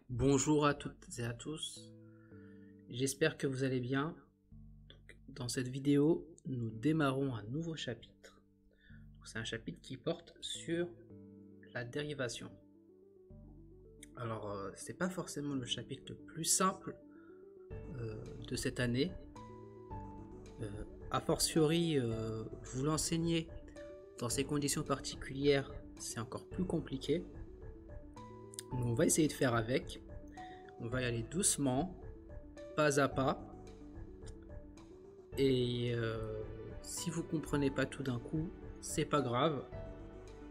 Bonjour à toutes et à tous, j'espère que vous allez bien. Dans cette vidéo, nous démarrons un nouveau chapitre. C'est un chapitre qui porte sur la dérivation. Alors, c'est pas forcément le chapitre le plus simple de cette année. A fortiori, vous l'enseignez dans ces conditions particulières, c'est encore plus compliqué. Donc, on va essayer de faire avec. On va y aller doucement, pas à pas. Et si vous comprenez pas tout d'un coup, c'est pas grave,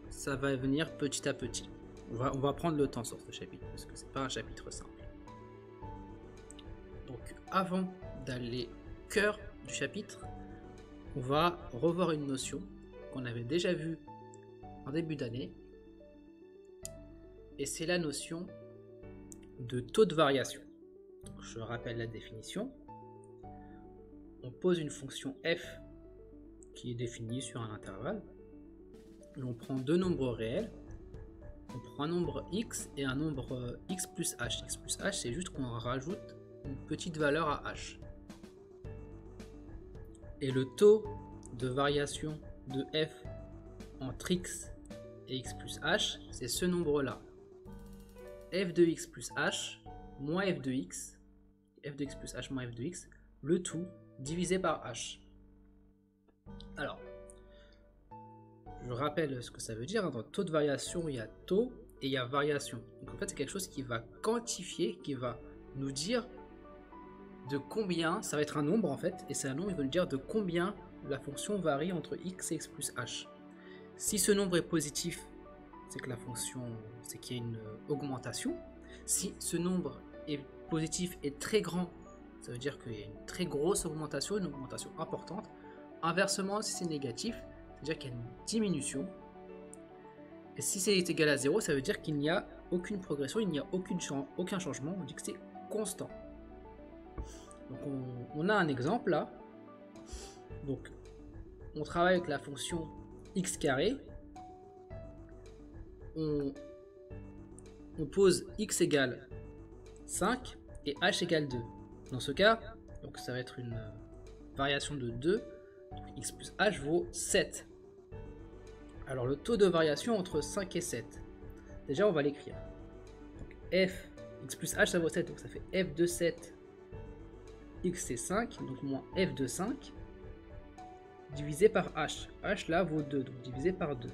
ça va venir petit à petit. On va prendre le temps sur ce chapitre parce que c'est pas un chapitre simple. Donc avant d'aller au cœur du chapitre, on va revoir une notion qu'on avait déjà vue en début d'année, et c'est la notion de taux de variation. Donc, je rappelle la définition. On pose une fonction f qui est définie sur un intervalle. Et on prend deux nombres réels. On prend un nombre x et un nombre x plus h. X plus h, c'est juste qu'on rajoute une petite valeur à h. Et le taux de variation de f entre x et x plus h, c'est ce nombre-là. F de x plus h moins f de x plus h moins f de x, le tout divisé par h. Alors, je rappelle ce que ça veut dire. Dans taux de variation, il y a taux et il y a variation. Donc en fait, c'est quelque chose qui va quantifier, qui va nous dire de combien, ça va être un nombre en fait, et c'est un nombre, il va nous dire de combien la fonction varie entre x et x plus h. Si ce nombre est positif, c'est que la fonction, c'est qu'il y a une augmentation. Si ce nombre est positif et très grand, ça veut dire qu'il y a une très grosse augmentation, une augmentation importante. Inversement, si c'est négatif, c'est-à-dire qu'il y a une diminution. Et si c'est égal à 0, ça veut dire qu'il n'y a aucune progression, il n'y a aucun changement, on dit que c'est constant. Donc on a un exemple là. Donc on travaille avec la fonction x carré. On pose x égale 5 et h égale 2. Dans ce cas, donc ça va être une variation de 2. Donc x plus h vaut 7. Alors le taux de variation entre 5 et 7, déjà on va l'écrire. Donc f, x plus h ça vaut 7, donc ça fait f de 7, x c'est 5, donc moins f de 5, divisé par h. h là vaut 2, donc divisé par 2.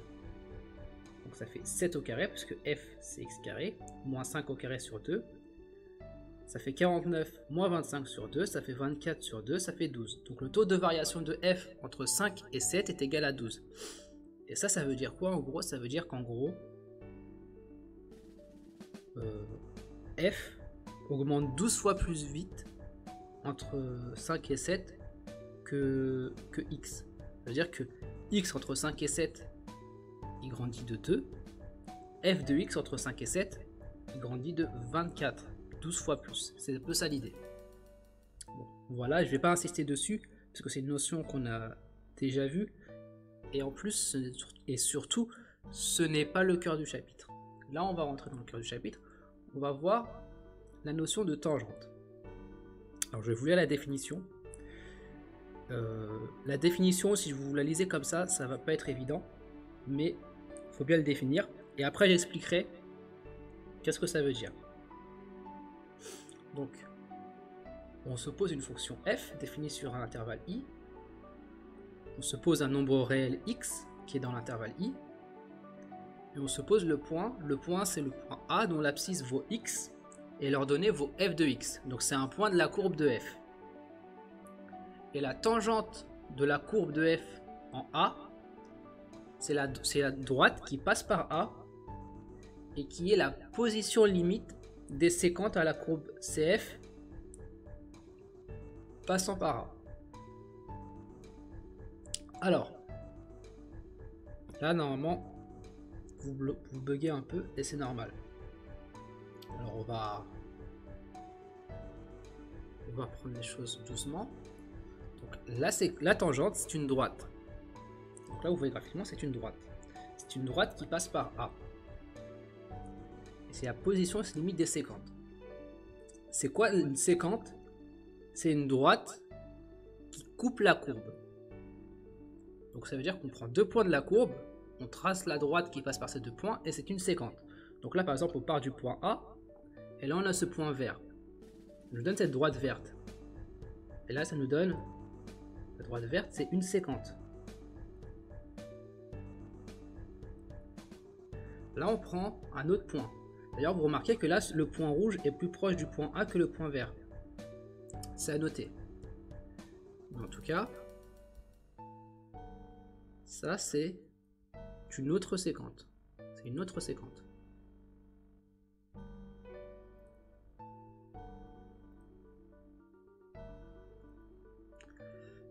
Donc ça fait 7 au carré, puisque f c'est x carré, moins 5 au carré sur 2. Ça fait 49 moins 25 sur 2, ça fait 24 sur 2, ça fait 12. Donc le taux de variation de f entre 5 et 7 est égal à 12. Et ça veut dire quoi en gros? Ça veut dire qu'en gros, f augmente 12 fois plus vite entre 5 et 7 que x. Ça veut dire que x entre 5 et 7, il grandit de 2. F de x entre 5 et 7, il grandit de 24. 12 fois plus. C'est un peu ça l'idée. Bon, voilà, je ne vais pas insister dessus, parce que c'est une notion qu'on a déjà vue. Et en plus, et surtout, ce n'est pas le cœur du chapitre. Là, on va rentrer dans le cœur du chapitre. On va voir la notion de tangente. Alors, je vais vous lire la définition. La définition, si vous la lisez comme ça va pas être évident. Mais il faut bien le définir. Et après, j'expliquerai qu'est-ce que ça veut dire. Donc, on se pose une fonction f définie sur un intervalle i. On se pose un nombre réel x qui est dans l'intervalle i. Et on se pose le point. Le point, c'est le point A dont l'abscisse vaut x et l'ordonnée vaut f de x. Donc, c'est un point de la courbe de f. Et la tangente de la courbe de f en A, c'est la droite qui passe par A et qui est la position limite des séquentes à la courbe CF passant par A. Alors, là normalement, vous buguez un peu et c'est normal. Alors on va prendre les choses doucement. Donc là, la tangente, c'est une droite. Donc là, vous voyez graphiquement, c'est une droite. C'est une droite qui passe par A. Et c'est la position limite des séquentes. c'est quoi une séquente? C'est une droite qui coupe la courbe. Donc ça veut dire qu'on prend 2 points de la courbe, on trace la droite qui passe par ces 2 points, et c'est une séquente. Donc là par exemple on part du point A, et là on a ce point vert. Ça nous donne cette droite verte. Et là ça nous donne, la droite verte c'est une séquente. Là on prend un autre point. D'ailleurs vous remarquez que là le point rouge est plus proche du point A que le point vert. C'est à noter. Mais en tout cas, ça c'est une autre séquente. C'est une autre séquente.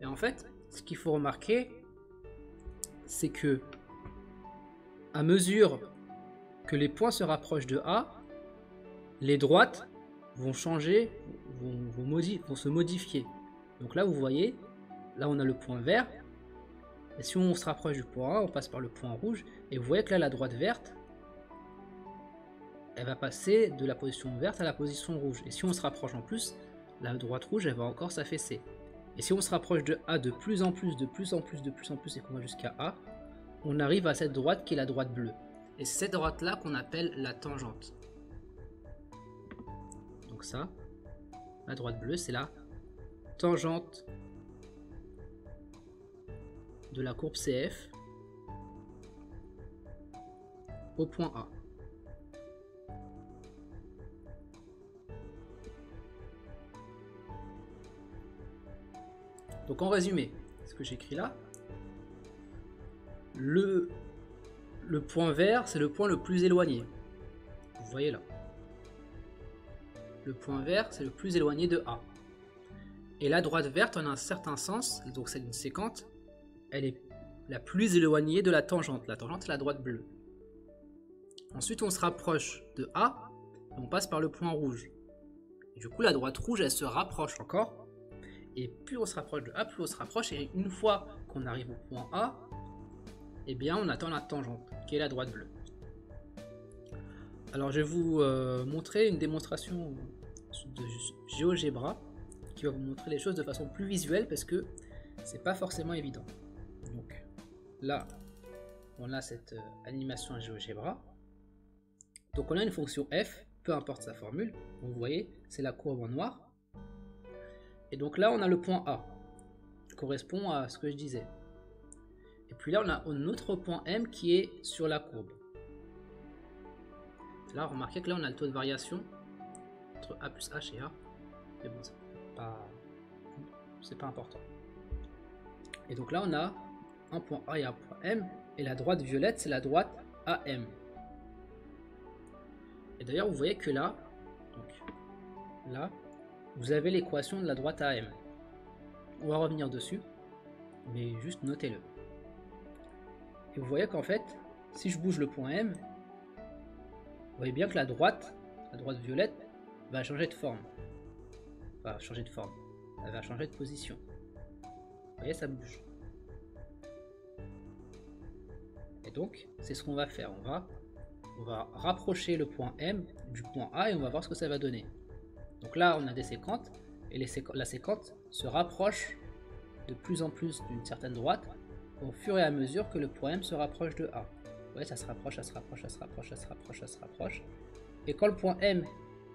Et en fait, ce qu'il faut remarquer, c'est que à mesure que les points se rapprochent de A, les droites vont changer, vont se modifier. Donc là, vous voyez, là on a le point vert. Et si on se rapproche du point A, on passe par le point rouge. Et vous voyez que là, la droite verte, elle va passer de la position verte à la position rouge. Et si on se rapproche en plus, la droite rouge, elle va encore s'affaisser. Et si on se rapproche de A de plus en plus, de plus en plus, de plus en plus, et qu'on va jusqu'à A, on arrive à cette droite qui est la droite bleue. Et c'est cette droite-là qu'on appelle la tangente. Donc ça, la droite bleue, c'est la tangente de la courbe CF au point A. Donc en résumé, ce que j'écris là, le point vert, c'est le point le plus éloigné. Vous voyez là. Le point vert, c'est le plus éloigné de A. Et la droite verte, en un certain sens, donc c'est une séquente, elle est la plus éloignée de la tangente. La tangente, c'est la droite bleue. Ensuite, on se rapproche de A, et on passe par le point rouge. Et du coup, la droite rouge, elle se rapproche encore. Et plus on se rapproche de A, plus on se rapproche. Et une fois qu'on arrive au point A, eh bien, on attend la tangente, qui est la droite bleue. Alors, je vais vous montrer une démonstration de GeoGebra qui va vous montrer les choses de façon plus visuelle parce que c'est pas forcément évident. Donc, là, on a cette animation à GeoGebra. Donc, on a une fonction f, peu importe sa formule. Vous voyez, c'est la courbe en noir. Et donc là, on a le point A, qui correspond à ce que je disais. Et puis là, on a un autre point M qui est sur la courbe. Là, remarquez que là, on a le taux de variation entre A plus H et A. Mais bon, c'est pas important. Et donc là, on a un point A et un point M. Et la droite violette, c'est la droite AM. Et d'ailleurs, vous voyez que là, vous avez l'équation de la droite AM. On va revenir dessus, mais juste notez-le. Et vous voyez qu'en fait, si je bouge le point M, vous voyez bien que la droite violette, va changer de forme. Elle va changer de position. Vous voyez, ça bouge. Et donc, c'est ce qu'on va faire. On va rapprocher le point M du point A et on va voir ce que ça va donner. Donc là, on a des séquentes, et la séquente se rapproche de plus en plus d'une certaine droite au fur et à mesure que le point M se rapproche de A. Vous voyez, ça se rapproche, ça se rapproche, ça se rapproche, ça se rapproche, ça se rapproche. Et quand le point M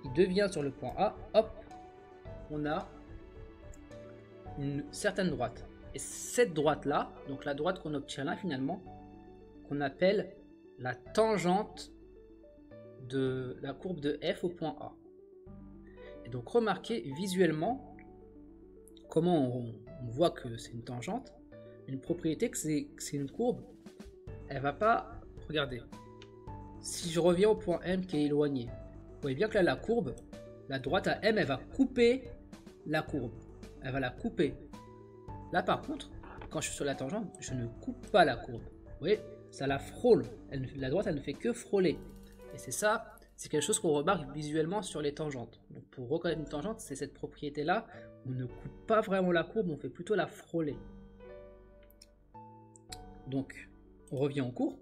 il devient sur le point A, hop, on a une certaine droite. Et cette droite-là, donc la droite qu'on obtient là finalement, qu'on appelle la tangente de la courbe de F au point A. Et donc remarquez visuellement comment on voit que c'est une tangente, une propriété que c'est une courbe, elle va pas, regardez, si je reviens au point M qui est éloigné, vous voyez bien que là la courbe, la droite à M, elle va couper la courbe, elle va la couper. Là par contre, quand je suis sur la tangente, je ne coupe pas la courbe, vous voyez, ça la frôle, la droite elle ne fait que frôler, et c'est ça. C'est quelque chose qu'on remarque visuellement sur les tangentes. Donc pour reconnaître une tangente, c'est cette propriété-là. On ne coupe pas vraiment la courbe, on fait plutôt la frôler. Donc, on revient en cours.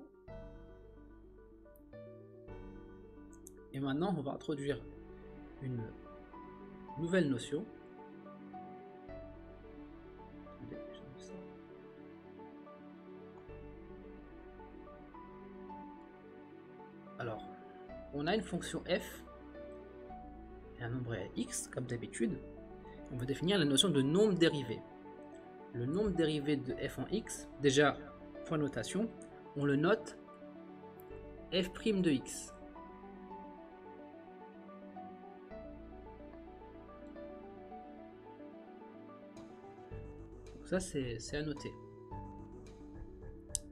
Et maintenant, on va introduire une nouvelle notion. Alors, on a une fonction f et un nombre x, comme d'habitude. On va définir la notion de nombre dérivé. Le nombre dérivé de f en x, déjà, point notation, on le note f' de x. Donc ça, c'est à noter.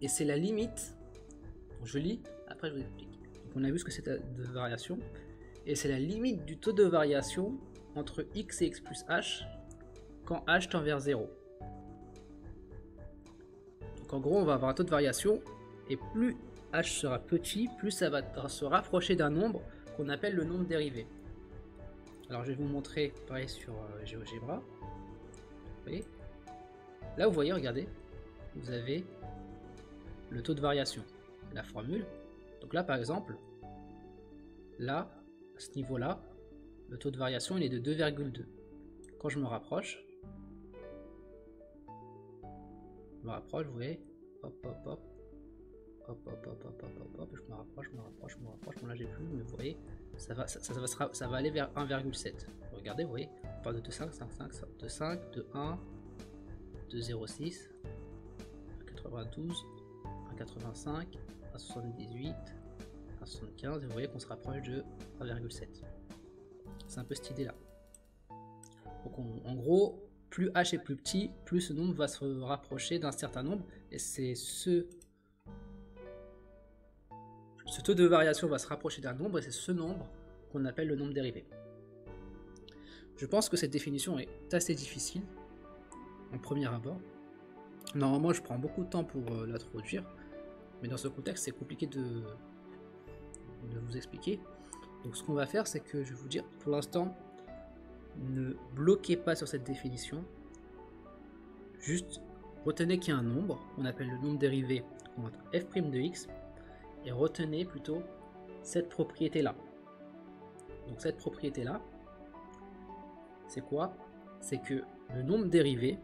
Et c'est la limite, je lis, après je vous explique. Donc on a vu ce que c'est de variation, et c'est la limite du taux de variation entre x et x plus h quand h tend vers 0. Donc en gros, on va avoir un taux de variation, et plus h sera petit, plus ça va se rapprocher d'un nombre qu'on appelle le nombre dérivé. Alors je vais vous montrer pareil sur GeoGebra. Vous voyez, là vous voyez, regardez, vous avez le taux de variation, la formule. Donc là par exemple, là, à ce niveau-là, le taux de variation il est de 2,2. Quand je me rapproche, vous voyez, hop, hop, hop, hop, hop, hop, hop, hop, hop, hop, je me rapproche, bon là j'ai plus, mais vous voyez, ça va aller vers 1,7. Regardez, vous voyez, on part de 2,5, 5,5, 2,5, 2,1, 2,06, 1,92, 1,85, 1,78, 1,75, et vous voyez qu'on se rapproche de 1,7. C'est un peu cette idée là. Donc en gros, plus h est plus petit, plus ce nombre va se rapprocher d'un certain nombre, et c'est ce taux de variation va se rapprocher d'un nombre, et c'est ce nombre qu'on appelle le nombre dérivé. Je pense que cette définition est assez difficile en premier abord. Normalement, je prends beaucoup de temps pour l'introduire, mais dans ce contexte, c'est compliqué de vous expliquer. Donc ce qu'on va faire, c'est que je vais vous dire, pour l'instant, ne bloquez pas sur cette définition. Juste retenez qu'il y a un nombre, qu'on appelle le nombre dérivé, qu'on va mettre f' de x, et retenez plutôt cette propriété-là. Donc cette propriété-là, c'est quoi? C'est que le nombre dérivé,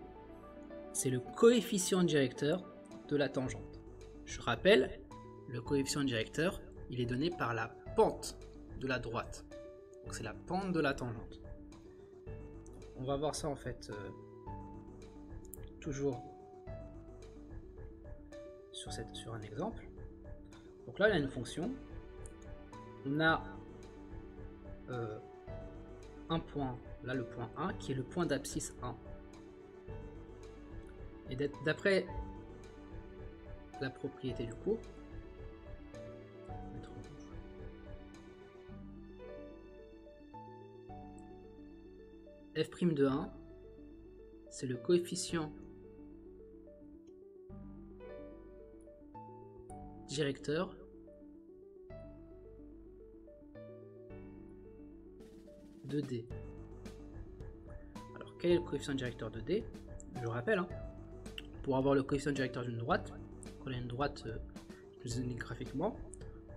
c'est le coefficient directeur de la tangente. Je rappelle, le coefficient directeur, il est donné par la pente de la droite. Donc c'est la pente de la tangente. On va voir ça en fait toujours sur un exemple. Donc là, il y a une fonction. On a un point, là le point 1, qui est le point d'abscisse 1. Et d'après la propriété du cours, f' de 1, c'est le coefficient directeur de D. Alors quel est le coefficient directeur de D? Je rappelle, hein, pour avoir le coefficient directeur d'une droite, quand on a une droite graphiquement,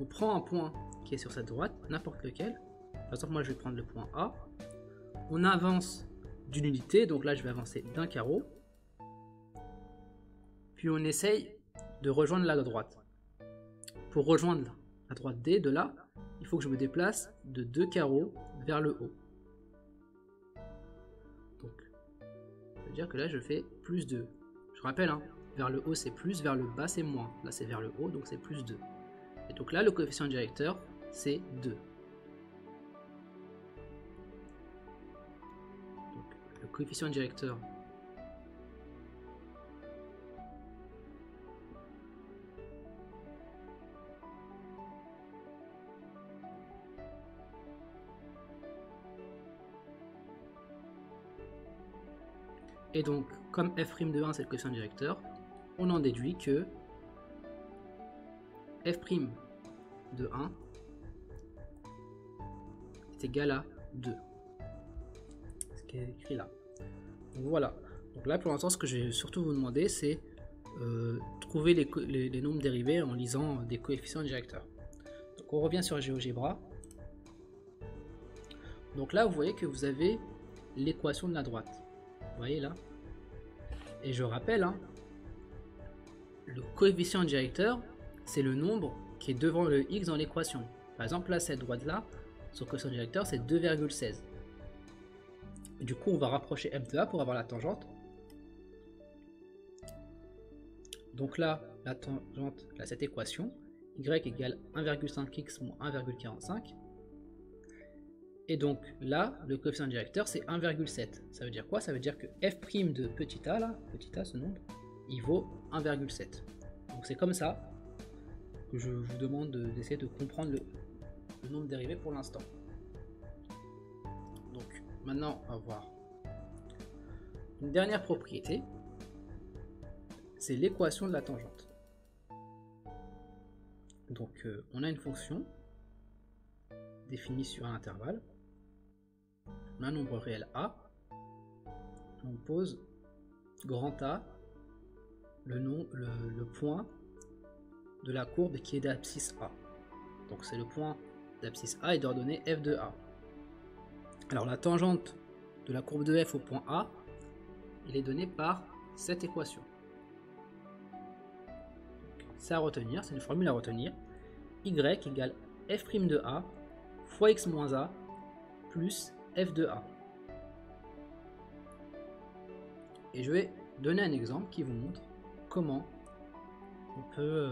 on prend un point qui est sur cette droite, n'importe lequel. Par exemple, moi je vais prendre le point A. On avance d'une unité, donc là je vais avancer d'un carreau. Puis on essaye de rejoindre la droite. Pour rejoindre la droite D, de là, il faut que je me déplace de 2 carreaux vers le haut. Donc, ça veut dire que là je fais plus 2. Je rappelle, hein, vers le haut c'est plus, vers le bas c'est moins. Là c'est vers le haut, donc c'est plus 2. Et donc là le coefficient directeur c'est 2. Donc le coefficient directeur et donc comme f' de 1 c'est le coefficient directeur, on en déduit que f' de 1 est égal à 2. Ce qui est écrit là. Donc voilà. Donc là pour l'instant ce que je vais surtout vous demander c'est trouver les nombres dérivés en lisant des coefficients directeurs. Donc on revient sur GeoGebra. Donc là vous voyez que vous avez l'équation de la droite. Vous voyez là? Et je rappelle, hein, le coefficient directeur, c'est le nombre qui est devant le x dans l'équation. Par exemple, là, cette droite-là, son coefficient directeur, c'est 2,16. Du coup, on va rapprocher f de a pour avoir la tangente. Donc là, la tangente à cette équation, y égale 1,5x moins 1,45. Et donc là, le coefficient directeur, c'est 1,7. Ça veut dire quoi? Ça veut dire que f' de petit a, là, petit a, ce nombre, il vaut 1,7. Donc c'est comme ça que je vous demande d'essayer de comprendre le nombre dérivé pour l'instant. Donc maintenant, on va voir une dernière propriété, c'est l'équation de la tangente. Donc on a une fonction définie sur un intervalle, on a un nombre réel a, on pose grand A, le point de la courbe qui est d'abscisse A. Donc c'est le point d'abscisse A et d'ordonnée f de A. Alors la tangente de la courbe de f au point A, il est donné par cette équation. C'est à retenir, c'est une formule à retenir. Y égale f' de A fois x moins A plus f de A. Et je vais donner un exemple qui vous montre comment on peut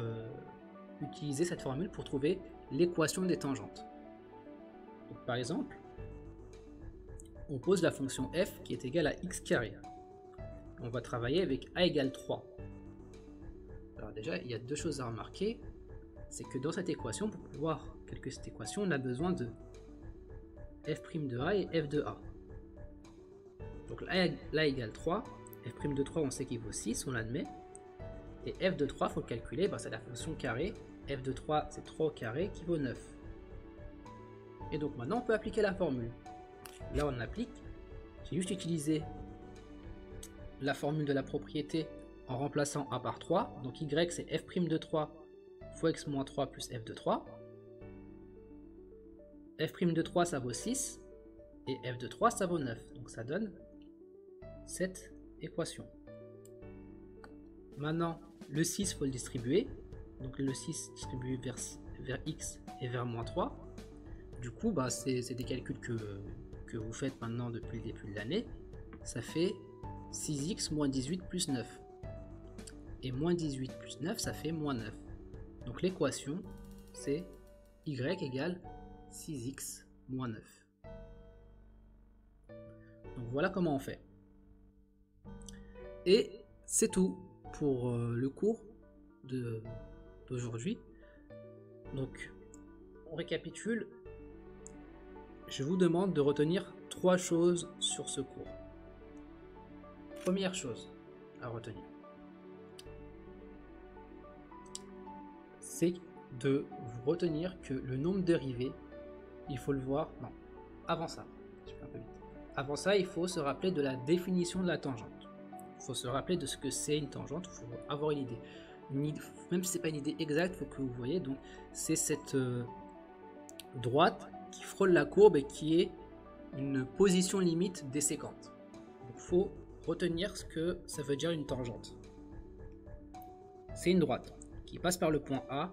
utiliser cette formule pour trouver l'équation des tangentes. Donc, par exemple, on pose la fonction f qui est égale à x carré. On va travailler avec a égale 3. Alors déjà, il y a deux choses à remarquer. C'est que dans cette équation, pour pouvoir calculer cette équation, on a besoin de f' de a et f de a. Donc là égale 3. F' de 3, on sait qu'il vaut 6, on l'admet. Et f de 3, il faut le calculer, ben, c'est la fonction carré. F de 3, c'est 3 au carré qui vaut 9. Et donc maintenant, on peut appliquer la formule. Là, on applique. J'ai juste utilisé la formule de la propriété en remplaçant a par 3. Donc y, c'est f' de 3 fois x moins 3 plus f de 3. F' de 3, ça vaut 6. Et f de 3, ça vaut 9. Donc ça donne cette équation. Maintenant, le 6, il faut le distribuer. Donc le 6 distribué vers x et vers moins 3. Du coup, bah, c'est des calculs que vous faites maintenant depuis le début de l'année. Ça fait 6x moins 18 plus 9. Et moins 18 plus 9, ça fait moins 9. Donc l'équation, c'est y égale 6x moins 9. Donc voilà comment on fait. Et c'est tout pour le cours d'aujourd'hui. Donc on récapitule. Je vous demande de retenir 3 choses sur ce cours. Première chose à retenir, c'est de vous retenir que le nombre dérivé, il faut le voir. Non, avant ça, je vais un peu vite. Avant ça, il faut se rappeler de la définition de la tangente. Il faut se rappeler de ce que c'est une tangente. Il faut avoir une idée. Même si c'est pas une idée exacte, il faut que vous voyez. Donc, c'est cette droite qui frôle la courbe et qui est une position limite déséquente. Donc, il faut retenir ce que ça veut dire une tangente. C'est une droite qui passe par le point A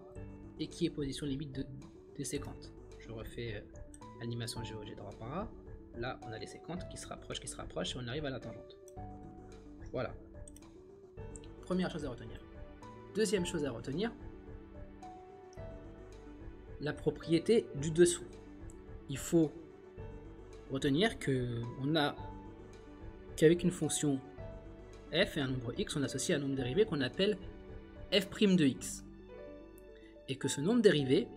et qui est position limite déséquente. Je refais l'animation GeoGebra par A. Là, on a les séquentes qui se rapprochent et on arrive à la tangente. Voilà. Première chose à retenir. Deuxième chose à retenir, la propriété du dessous. Il faut retenir qu'avec une fonction f et un nombre x, on associe un nombre dérivé qu'on appelle f' de x. Et que ce nombre dérivé,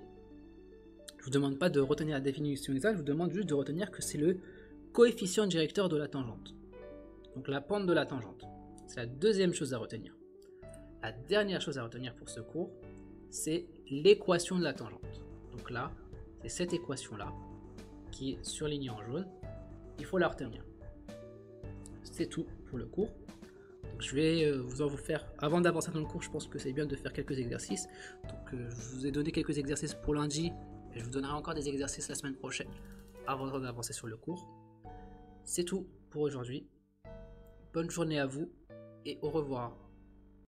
je ne vous demande pas de retenir la définition exacte, je vous demande juste de retenir que c'est le coefficient directeur de la tangente. Donc la pente de la tangente. C'est la deuxième chose à retenir. La dernière chose à retenir pour ce cours, c'est l'équation de la tangente. Donc là, c'est cette équation-là qui est surlignée en jaune. Il faut la retenir. C'est tout pour le cours. Donc je vais vous faire, avant d'avancer dans le cours, je pense que c'est bien de faire quelques exercices. Donc je vous ai donné quelques exercices pour lundi, et je vous donnerai encore des exercices la semaine prochaine avant d'avancer sur le cours. C'est tout. pour aujourd'hui. Bonne journée à vous et au revoir.